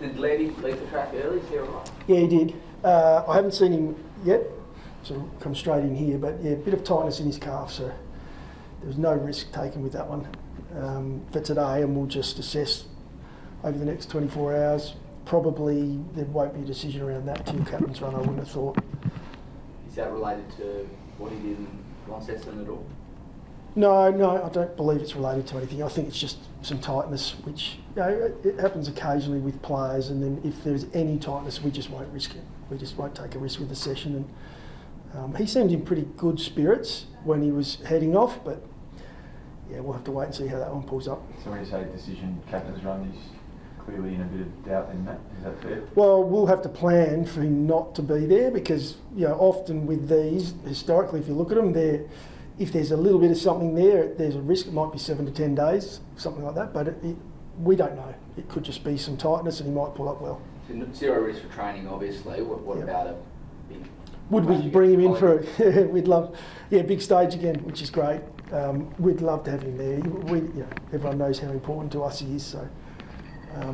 Did Lady leave the track early? Is he all right? Yeah, he did. I haven't seen him yet, so come straight in here. But yeah, a bit of tightness in his calf, so there was no risk taken with that one for today, and we'll just assess over the next 24 hours. Probably there won't be a decision around that till captain's run, I wouldn't have thought. Is that related to what he did in Launceston at all? No, I don't believe it's related to anything. I think it's just some tightness, which it happens occasionally with players, and then if there's any tightness, we just won't risk it. We just won't take a risk with the session. And he seemed in pretty good spirits when he was heading off, but yeah, we'll have to wait and see how that one pulls up. So when you say decision, captain's run is clearly in a bit of doubt then, Matt, is that fair? Well, we'll have to plan for him not to be there because, often with these, historically, if you look at them, if there's a little bit of something there, there's a risk. It might be 7 to 10 days, something like that, but we don't know. It could just be some tightness and he might pull up well. So zero risk for training, obviously. What about a big... Would we bring him in for it? We'd love... Yeah, big stage again, which is great. We'd love to have him there. Everyone knows how important to us he is, so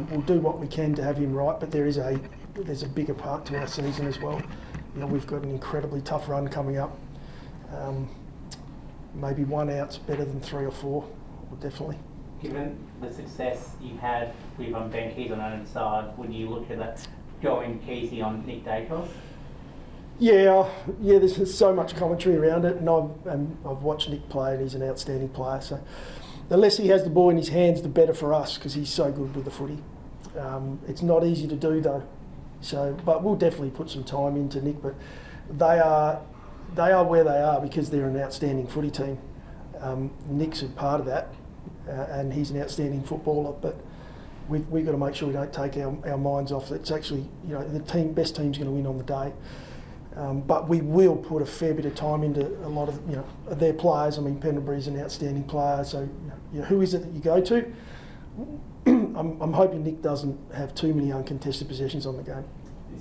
we'll do what we can to have him right, but there's a bigger part to our season as well. We've got an incredibly tough run coming up. Maybe 1 out's better than 3 or 4, definitely. Given the success you had with Ben Keys on either side, would you look at that going Keysy on Nick Daicos? Yeah. There's so much commentary around it, and I've watched Nick play, and he's an outstanding player. So the less he has the ball in his hands, the better for us, because he's so good with the footy. It's not easy to do though. But we'll definitely put some time into Nick. But they are where they are because they're an outstanding footy team. Nick's a part of that, and he's an outstanding footballer. But we've got to make sure we don't take our minds off. It's actually, the best team's going to win on the day. But we will put a fair bit of time into a lot of their players. I mean, Pendlebury's an outstanding player. So who is it that you go to? I'm hoping Nick doesn't have too many uncontested possessions on the game.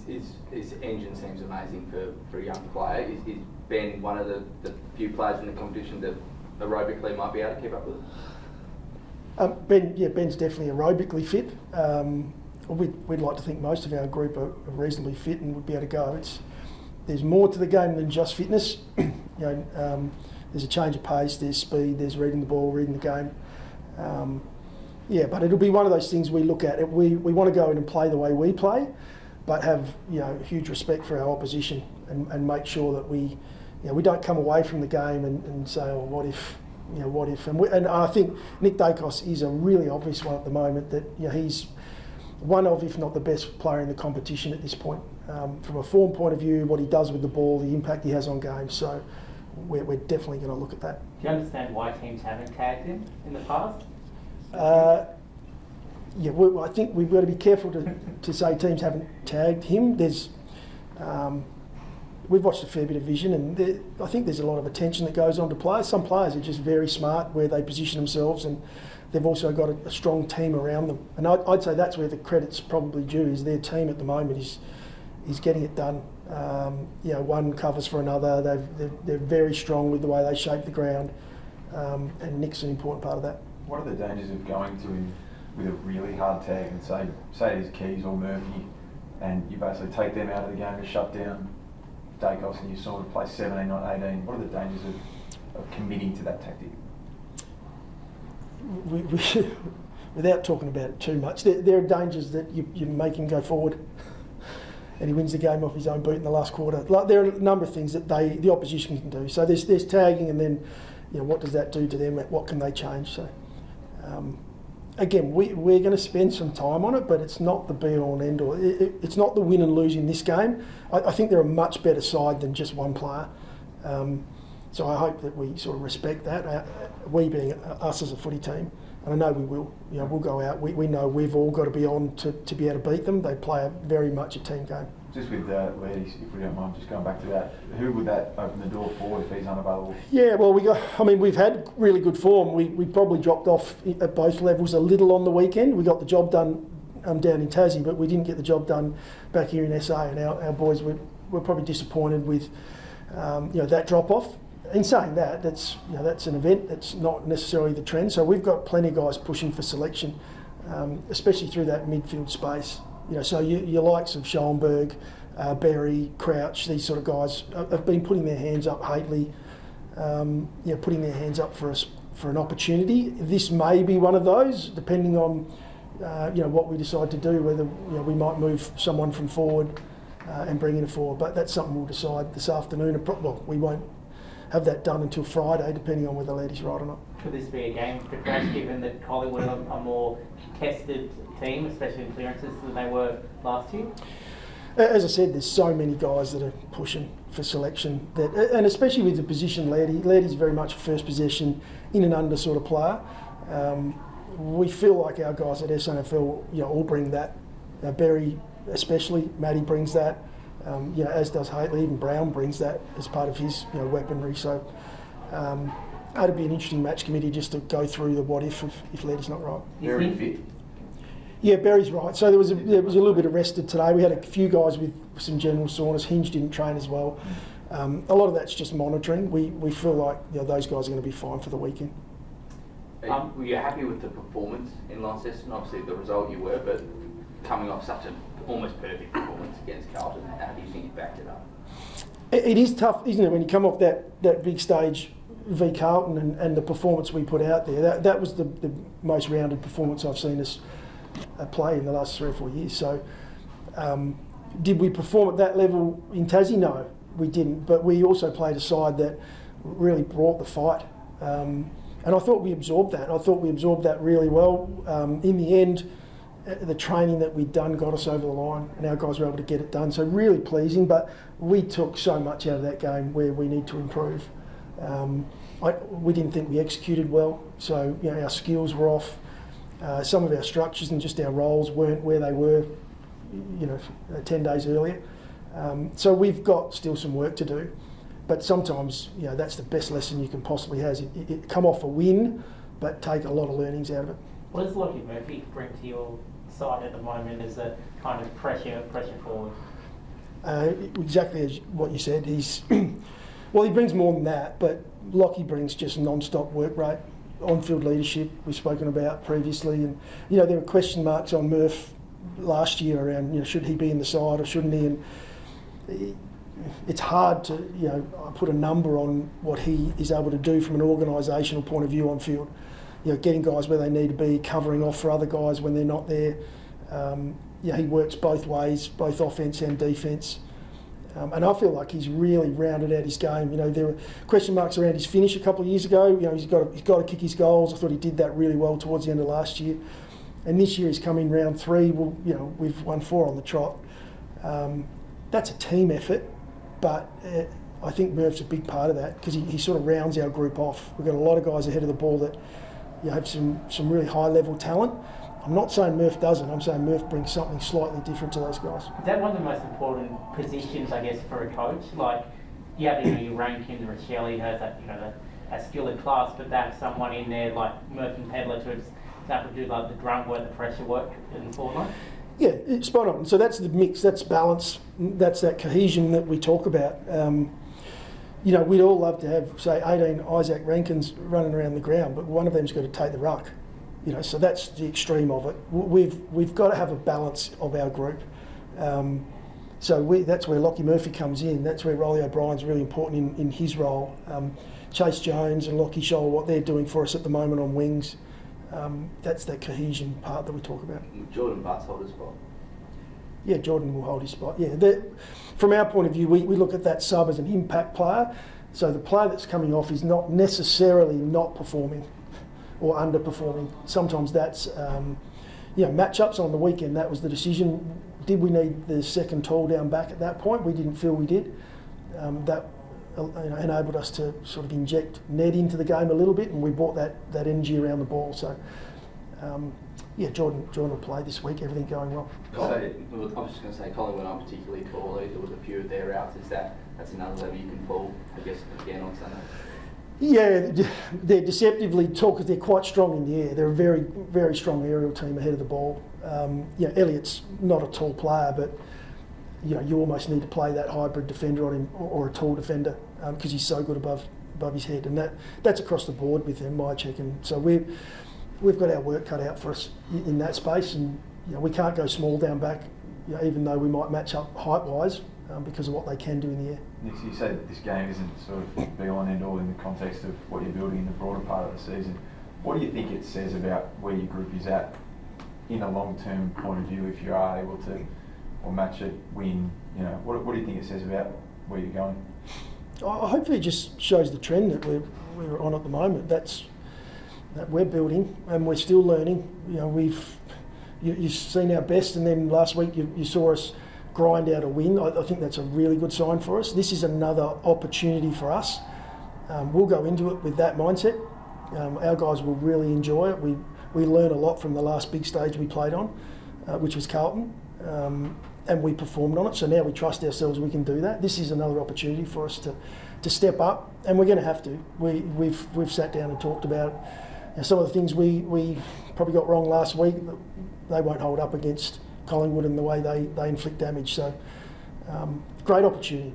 His engine seems amazing for a young player. Is Ben one of the few players in the competition that aerobically might be able to keep up with it? Ben's definitely aerobically fit. We'd like to think most of our group are reasonably fit and would be able to go. There's more to the game than just fitness. There's a change of pace, there's speed, there's reading the ball, reading the game. But it'll be one of those things we look at. We want to go in and play the way we play, but have huge respect for our opposition and make sure that we don't come away from the game and say, oh, what if? And I think Nick Daicos is a really obvious one at the moment that he's one of, if not the best player in the competition at this point. From a form point of view, what he does with the ball, the impact he has on games. So we're definitely going to look at that. Do you understand why teams haven't tagged him in the past? I think we've got to be careful to say teams haven't tagged him. We've watched a fair bit of vision, and I think there's a lot of attention that goes on to players. Some players are just very smart where they position themselves, and they've also got a strong team around them. And I'd say that's where the credit's probably due. Is their team at the moment is getting it done. One covers for another. They're very strong with the way they shape the ground, and Nick's an important part of that. What are the dangers of going to him with a really hard tag and say it's Keys or Murphy, and you basically take them out of the game to shut down Daicos and you sort of play 17, not 18? What are the dangers of committing to that tactic? Without talking about it too much, there are dangers that you make him go forward and he wins the game off his own boot in the last quarter. There are a number of things that the opposition can do. So there's tagging, and then what does that do to them? What can they change? So again, we're going to spend some time on it, but it's not the be-all and end-all. It's not the win and lose in this game. I think they're a much better side than just one player. So I hope that we sort of respect that, we being us as a footy team. And I know we will. We'll go out. We know we've all got to be on to be able to beat them. They play very much a team game. Just with Ladies, if we don't mind, just going back to that, who would that open the door for if he's unavailable? Yeah, well, we've had really good form. We probably dropped off at both levels a little on the weekend. We got the job done down in Tassie, but we didn't get the job done back here in SA. And our boys were probably disappointed with that drop off. In saying that, that's an event. That's not necessarily the trend. So we've got plenty of guys pushing for selection, especially through that midfield space. So your likes of Schoenberg, Berry, Crouch, these sort of guys have been putting their hands up. Hately, putting their hands up for us for an opportunity. This may be one of those, depending on what we decide to do. Whether we might move someone from forward and bring in a forward, but that's something we'll decide this afternoon. We won't have that done until Friday, depending on whether Laddie's right or not. Could this be a game for Crouch, given that Collingwood are a more contested team, especially in clearances, than they were last year? As I said, there's so many guys that are pushing for selection, and especially with the position Laddie's very much a first possession in and under sort of player. We feel like our guys at SNFL, all bring that. Berry especially, Matty brings that. As does Hately. Even Brown brings that as part of his weaponry. So it'd be an interesting match committee just to go through the what if Laddie's not right. Very fit. Yeah, Berry's right. So there was a little bit arrested today. We had a few guys with some general soreness. Hinge didn't train as well. A lot of that's just monitoring. We feel like those guys are going to be fine for the weekend. Were you happy with the performance in Launceston? Obviously the result you were, but coming off such an almost perfect performance against Carlton, how do you think you backed it up? It is tough, isn't it, when you come off that big stage v Carlton and the performance we put out there. That was the most rounded performance I've seen us play in the last 3 or 4 years. So did we perform at that level in Tassie? No, we didn't. But we also played a side that really brought the fight. And I thought we absorbed that. I thought we absorbed that really well. In the end, the training that we'd done got us over the line, and our guys were able to get it done. So really pleasing, but we took so much out of that game where we need to improve. We didn't think we executed well, so our skills were off. Some of our structures and just our roles weren't where they were, 10 days earlier. So we've got still some work to do, but sometimes that's the best lesson you can possibly have. It come off a win, but take a lot of learnings out of it. What does Lockie Murphy bring to your side at the moment as a kind of pressure forward? Exactly as what you said. He brings more than that, but Lockie brings just non-stop work rate, on-field leadership we've spoken about previously, and there were question marks on Murph last year around should he be in the side or shouldn't he, and it's hard to put a number on what he is able to do from an organisational point of view on field. Getting guys where they need to be, covering off for other guys when they're not there. He works both ways, both offence and defence. And I feel like he's really rounded out his game. There were question marks around his finish a couple of years ago. He's got to kick his goals. I thought he did that really well towards the end of last year. And this year he's come in round 3. Well, we've won 4 on the trot. That's a team effort, but I think Murph's a big part of that because he sort of rounds our group off. We've got a lot of guys ahead of the ball that have some really high level talent. I'm not saying Murph doesn't. I'm saying Murph brings something slightly different to those guys. Is that one of the most important positions, I guess, for a coach? Like, you have your Rankins, Rochelle, who has that skill and class, but they have someone in there like Murph and Pedler to do like the grunt work, the pressure work in the forward line? Yeah, it's spot on. So that's the mix, that's balance, that's that cohesion that we talk about. We'd all love to have, say, 18 Isaac Rankins running around the ground, but one of them's got to take the ruck. So that's the extreme of it. We've got to have a balance of our group. That's where Lockie Murphy comes in. That's where Rolly O'Brien's really important in his role. Chase Jones and Lockie Scholl, what they're doing for us at the moment on wings, that's that cohesion part that we talk about. Jordan Butts hold his spot. Yeah, Jordan will hold his spot. Yeah, from our point of view, we look at that sub as an impact player. So the player that's coming off is not necessarily not performing or underperforming. Sometimes that's, matchups on the weekend. That was the decision. Did we need the second tall down back at that point? We didn't feel we did. That enabled us to sort of inject Ned into the game a little bit, and we brought that energy around the ball. So. Jordan will play this week, everything going well. So, I was just going to say, Collingwood aren't particularly tall either with a few of their outs. That's another level you can pull, I guess, again on Sunday? Yeah, they're deceptively tall because they're quite strong in the air. They're a very, very strong aerial team ahead of the ball. Elliott's not a tall player, but you almost need to play that hybrid defender on him or a tall defender because he's so good above his head. And that's across the board with him, Mychek. And so we've got our work cut out for us in that space, and we can't go small down back even though we might match up height-wise because of what they can do in the air. Nick, you said this game isn't sort of be all and end all in the context of what you're building in the broader part of the season. What do you think it says about where your group is at in a long-term point of view if you are able to or match it, win? What do you think it says about where you're going? Hopefully it just shows the trend that we're on at the moment. That we're building and we're still learning. You've seen our best, and then last week you saw us grind out a win. I think that's a really good sign for us. This is another opportunity for us. We'll go into it with that mindset. Our guys will really enjoy it. We learn a lot from the last big stage we played on, which was Carlton, and we performed on it. So now we trust ourselves we can do that. This is another opportunity for us to step up, and we're going to have to. We've sat down and talked about some of the things we probably got wrong last week. They won't hold up against Collingwood and the way they inflict damage. So great opportunity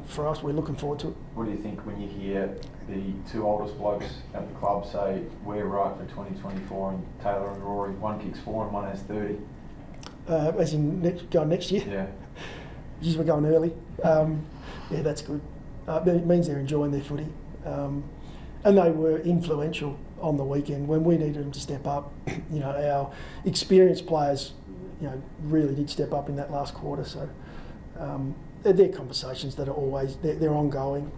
for us. We're looking forward to it. What do you think when you hear the two oldest blokes at the club say we're right for 2024, and Taylor and Rory, one kicks 4 and one has 30? As in going next year? Yeah. Geez, we're going early. Yeah, that's good. It means they're enjoying their footy. And they were influential on the weekend when we needed them to step up. Our experienced players, really did step up in that last quarter. So they're conversations that are always they're ongoing.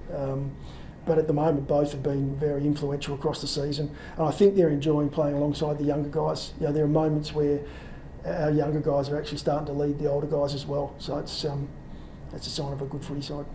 But at the moment, both have been very influential across the season, and I think they're enjoying playing alongside the younger guys. There are moments where our younger guys are actually starting to lead the older guys as well. So it's a sign of a good footy side.